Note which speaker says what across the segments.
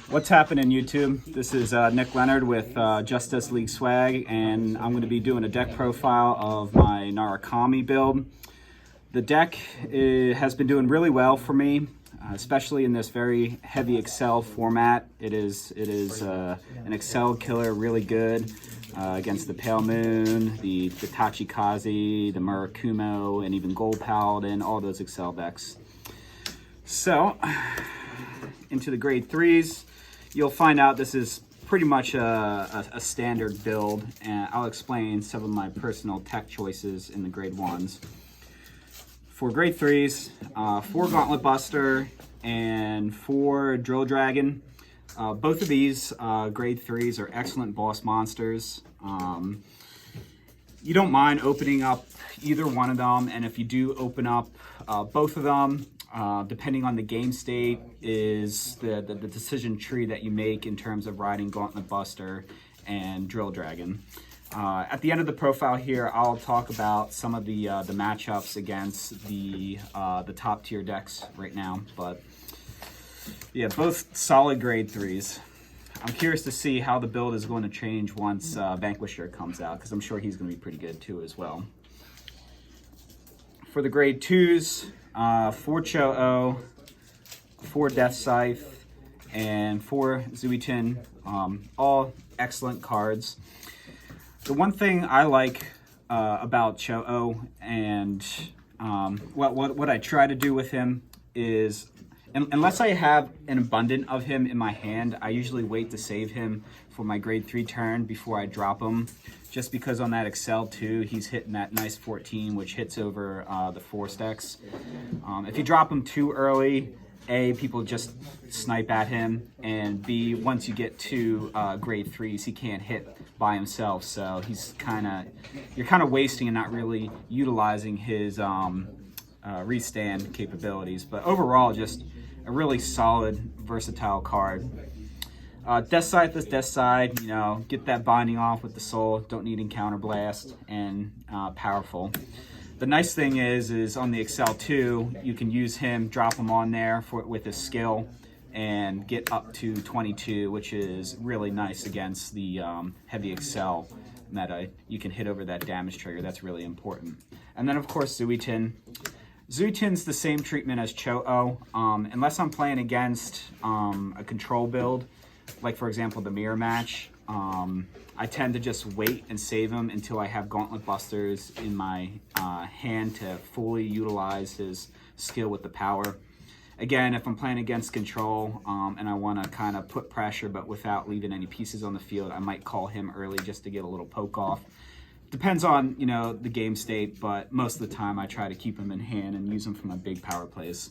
Speaker 1: What's happening, YouTube? This is Nick Leonard with Justice League Swag, and I'm going to be doing a deck profile of my Narukami build. The deck has been doing really well for me, especially in this very heavy Excel format. It is an Excel killer, really good against the Pale Moon, the Tachikaze, the Murakumo, and even Gold Paladin, all those Excel decks. So, into the grade 3s, you'll find out this is pretty much a standard build, and I'll explain some of my personal tech choices in the grade 1s. For grade 3s, 4 Gauntlet Buster and 4 Drill Dragon. Both of these grade 3s are excellent boss monsters. You don't mind opening up either one of them, and if you do open up both of them, depending on the game state, is the decision tree that you make in terms of riding Gauntlet Buster and Drill Dragon. At the end of the profile here, I'll talk about some of the matchups against the top tier decks right now. But yeah, both solid grade 3s. I'm curious to see how the build is going to change once Vanquisher comes out, because I'm sure he's going to be pretty good too as well. For the grade 2s, 4 Cho-Oh, 4 Death Scythe, and 4 Zuitin, all excellent cards. The one thing I like about Cho-Oh, and what I try to do with him is, unless I have an abundant of him in my hand, I usually wait to save him for my grade 3 turn before I drop him, just because on that Excel 2, he's hitting that nice 14, which hits over the 4 stacks. If you drop him too early, A, people just snipe at him, and B, once you get to grade 3s, he can't hit by himself, so you're kind of wasting and not really utilizing his restand capabilities. But overall, just a really solid, versatile card. Death Scythe is Death Side, get that binding off with the soul, don't need Encounter Blast, and powerful. The nice thing is on the Excel 2, you can use him, drop him on there with his skill, and get up to 22, which is really nice against the heavy Excel meta. You can hit over that damage trigger, that's really important. And then of course Zuitin. Zuitin's the same treatment as Cho-Oh, unless I'm playing against a control build, like for example the mirror match. I tend to just wait and save him until I have Gauntlet Busters in my hand to fully utilize his skill with the power. Again, if I'm playing against control and I want to kind of put pressure but without leaving any pieces on the field, I might call him early just to get a little poke off. Depends on, the game state, but most of the time I try to keep him in hand and use him for my big power plays.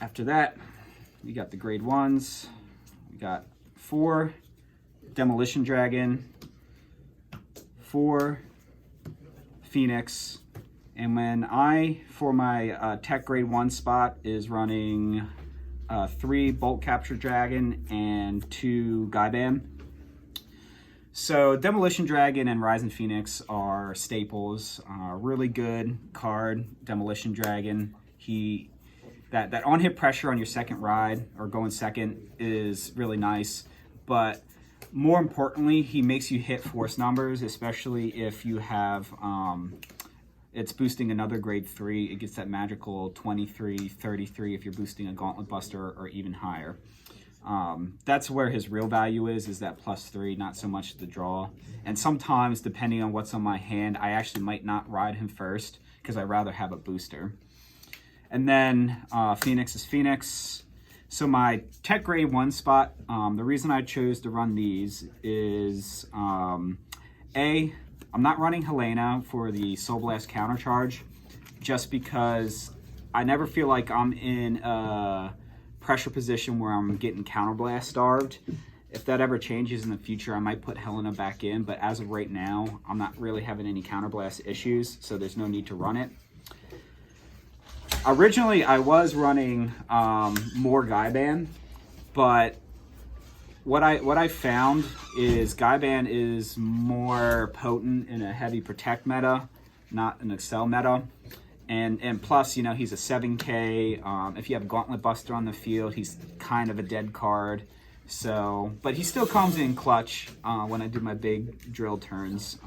Speaker 1: After that, we got the grade 1s. We got 4 Demolition Dragon, 4 Phoenix, and when for my tech grade 1 spot, is running 3 Bolt Capture Dragon and 2 Gaiban. So Demolition Dragon and Rising Phoenix are staples. Really good card, Demolition Dragon. That on-hit pressure on your second ride, or going second, is really nice. But more importantly, he makes you hit force numbers, especially if you have, it's boosting another grade 3. It gets that magical 23, 33 if you're boosting a Gauntlet Buster or even higher. That's where his real value is that +3, not so much the draw. And sometimes, depending on what's on my hand, I actually might not ride him first because I'd rather have a booster. And then Phoenix is Phoenix. So my tech grade 1 spot, the reason I chose to run these is, A, I'm not running Helena for the Soul Blast counter charge, just because I never feel like I'm in a pressure position where I'm getting counter blast starved. If that ever changes in the future, I might put Helena back in, but as of right now, I'm not really having any counter blast issues, so there's no need to run it. Originally, I was running more Gaiban, but what I found is Gaiban is more potent in a heavy protect meta, not an Excel meta. And plus, you know, he's a 7K. If you have Gauntlet Buster on the field, he's kind of a dead card. So, but he still comes in clutch when I do my big drill turns.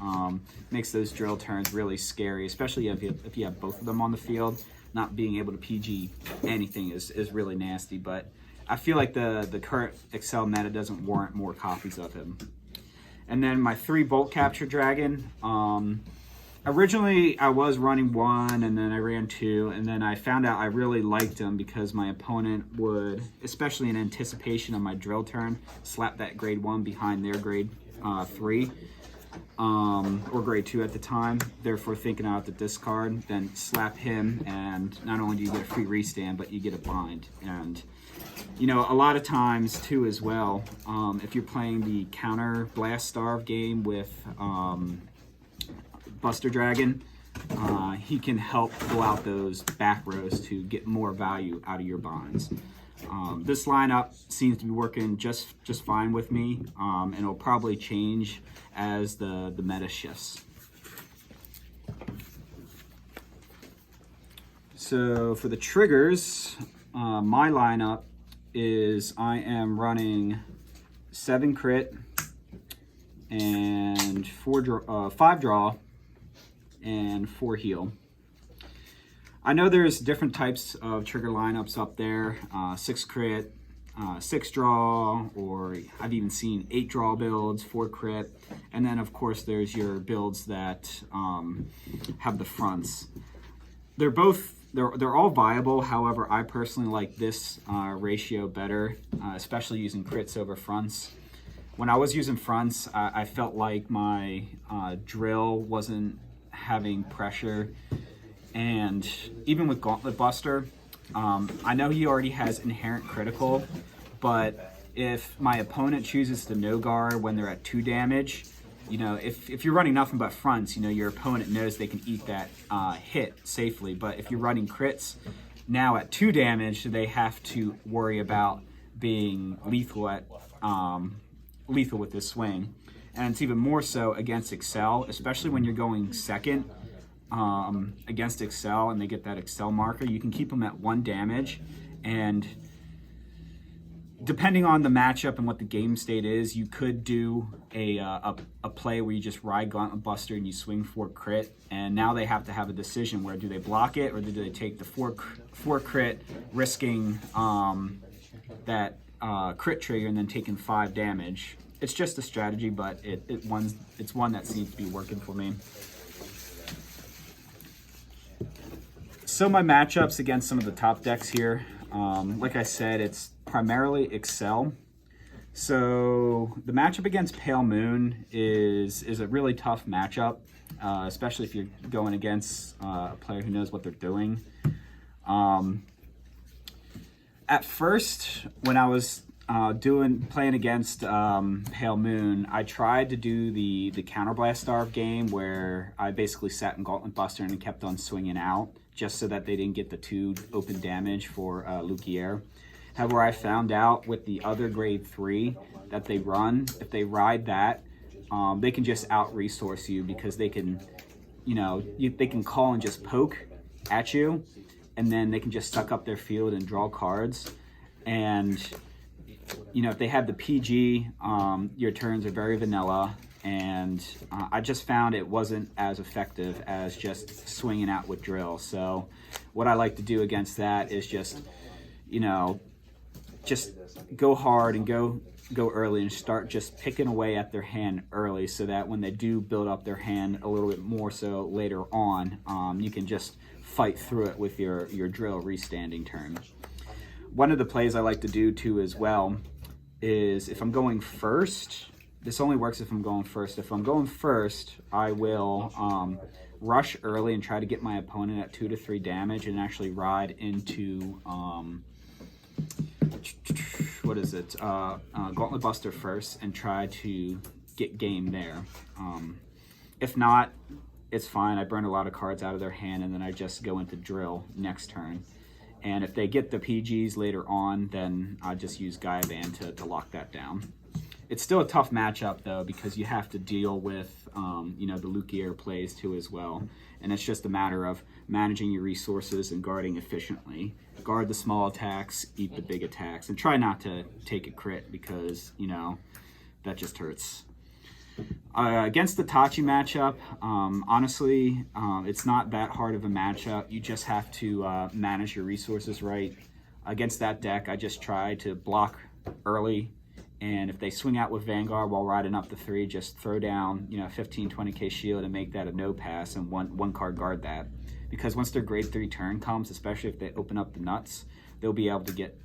Speaker 1: Makes those drill turns really scary, especially if you have both of them on the field. Not being able to PG anything is really nasty, but I feel like the current Excel meta doesn't warrant more copies of him. And then my 3 Bolt Capture Dragon. Originally, I was running 1, and then I ran 2, and then I found out I really liked them because my opponent would, especially in anticipation of my drill turn, slap that grade 1 behind their grade 3, or grade 2 at the time, therefore thinking out the discard, then slap him, and not only do you get a free restand, but you get a bind. And, you know, a lot of times, too, as well, if you're playing the counter Blast Starve game with Buster Dragon, he can help pull out those back rows to get more value out of your binds. This lineup seems to be working just fine with me, and it'll probably change as the meta shifts. So for the triggers, my lineup is I am running 7 crit and 5 draw and 4 heal. I know there's different types of trigger lineups up there, 6 crit, 6 draw, or I've even seen 8 draw builds, 4 crit, and then of course there's your builds that have the fronts. They're all viable. However, I personally like this ratio better, especially using crits over fronts. When I was using fronts, I felt like my drill wasn't having pressure, and even with Gauntlet Buster, I know he already has inherent critical, but if my opponent chooses to no guard when they're at 2 damage, you know, if you're running nothing but fronts, you know, your opponent knows they can eat that hit safely. But if you're running crits, now at 2 damage, they have to worry about being lethal with this swing. And it's even more so against Excel, especially when you're going second against Excel and they get that Excel marker. You can keep them at 1 damage, and depending on the matchup and what the game state is, you could do a play where you just ride Gauntlet Buster and you swing 4 crit, and now they have to have a decision where do they block it or do they take the 4 crit, risking that crit trigger and then taking 5 damage. It's just a strategy, but it's one that seems to be working for me. So my matchups against some of the top decks here, like I said, it's primarily Excel. So the matchup against Pale Moon is a really tough matchup, especially if you're going against a player who knows what they're doing. At first, when I was playing against Pale Moon, I tried to do the Counter Blast Starve game where I basically sat in Gauntlet Buster and kept on swinging out just so that they didn't get the 2 open damage for Lukier. However, I found out with the other grade 3 that they run, if they ride that, they can just out-resource you because they can, you know, they can call and just poke at you, and then they can just suck up their field and draw cards. And you know, if they have the PG, your turns are very vanilla, and I just found it wasn't as effective as just swinging out with drill. So what I like to do against that is just, you know, just go hard and go early and start just picking away at their hand early, so that when they do build up their hand a little bit more so later on, you can just fight through it with your drill restanding turn. One of the plays I like to do too as well is if I'm going first, this only works if I'm going first. If I'm going first, I will rush early and try to get my opponent at 2 to 3 damage and actually ride into, what is it, Gauntlet Buster first and try to get game there. If not, it's fine. I burn a lot of cards out of their hand and then I just go into drill next turn. And if they get the PGs later on, then I just use Gaia Band to lock that down. It's still a tough matchup though, because you have to deal with you know, the Lukier plays too as well, and it's just a matter of managing your resources and guarding efficiently. Guard the small attacks, eat the big attacks, and try not to take a crit, because you know that just hurts. Against the Tachi matchup, honestly, it's not that hard of a matchup. You just have to manage your resources right. Against that deck, I just try to block early, and if they swing out with Vanguard while riding up the 3, just throw down, you know, 15-20k shield and make that a no pass, and one card guard that. Because once their grade 3 turn comes, especially if they open up the nuts, they'll be able to get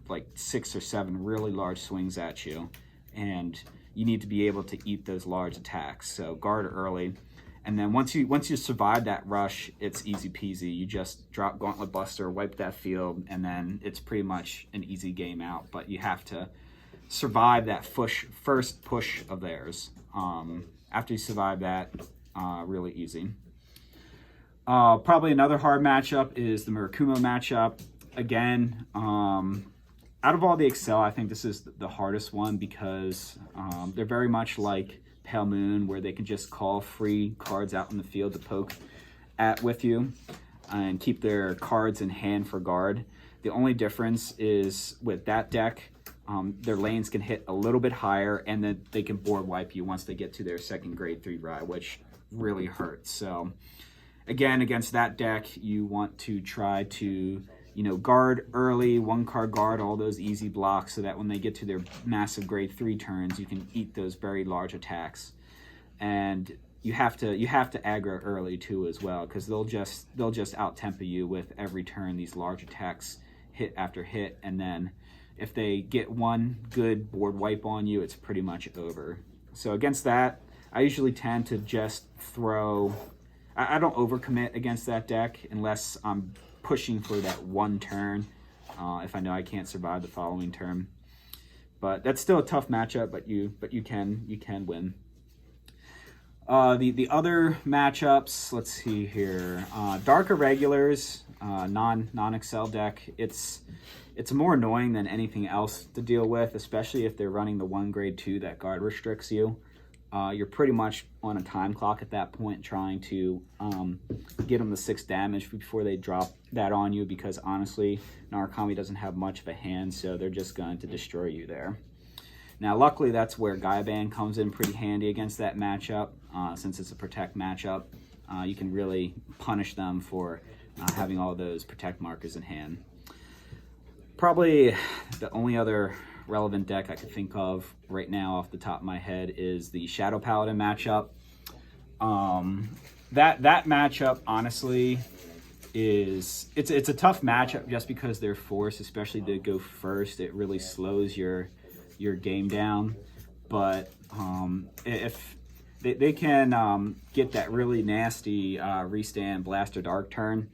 Speaker 1: like 6 or 7 really large swings at you, and you need to be able to eat those large attacks. So guard early, and then once you survive that rush, it's easy peasy. You just drop Gauntlet Buster, wipe that field, and then it's pretty much an easy game out. But you have to survive that first push of theirs. After you survive that, really easy. Probably another hard matchup is the Narukami matchup. Again, out of all the Excel, I think this is the hardest one, because they're very much like Pale Moon, where they can just call free cards out in the field to poke at with you and keep their cards in hand for guard. The only difference is with that deck, their lanes can hit a little bit higher, and then they can board wipe you once they get to their second grade 3 ride, which really hurts. So again, against that deck, you want to try to, you know, guard early, 1 card guard all those easy blocks, so that when they get to their massive grade 3 turns, you can eat those very large attacks. And you have to aggro early too as well, because they'll just out tempo you with every turn, these large attacks hit after hit, and then if they get one good board wipe on you, it's pretty much over. So against that, I usually tend to just throw, I don't overcommit against that deck unless I'm pushing for that 1 turn, if I know I can't survive the following turn. But that's still a tough matchup, but you can win. The other matchups, let's see here. Dark Irregulars, non-Excel deck. It's more annoying than anything else to deal with, especially if they're running the 1 grade 2 that guard restricts you. You're pretty much on a time clock at that point, trying to get them the 6 damage before they drop that on you, because honestly, Narukami doesn't have much of a hand, so they're just going to destroy you there. Now, luckily, that's where Gaiban comes in pretty handy against that matchup. Since it's a protect matchup, you can really punish them for having all those protect markers in hand. Probably the only other relevant deck I could think of right now off the top of my head is the Shadow Paladin matchup. That matchup, honestly, it's a tough matchup just because they're forced, especially to go first. It really slows your game down. But if they can get that really nasty restand Blaster Dark turn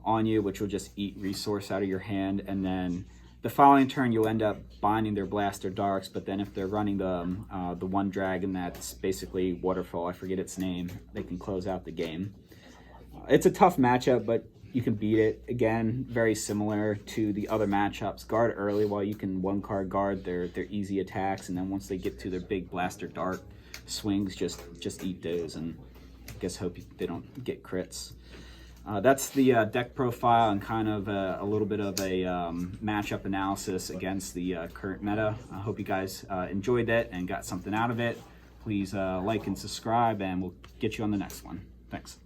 Speaker 1: on you, which will just eat resource out of your hand, and then the following turn you'll end up binding their Blaster Darks. But then if they're running the 1 dragon that's basically Waterfall, I forget its name, they can close out the game. It's a tough matchup, but you can beat it. Again, very similar to the other matchups. Guard early while you can 1 card guard their easy attacks, and then once they get to their big Blaster Dart swings, just eat those, and I guess hope they don't get crits. That's the deck profile and kind of a little bit of a matchup analysis against the current meta. I hope you guys enjoyed it and got something out of it. Please like and subscribe, and we'll get you on the next one. Thanks.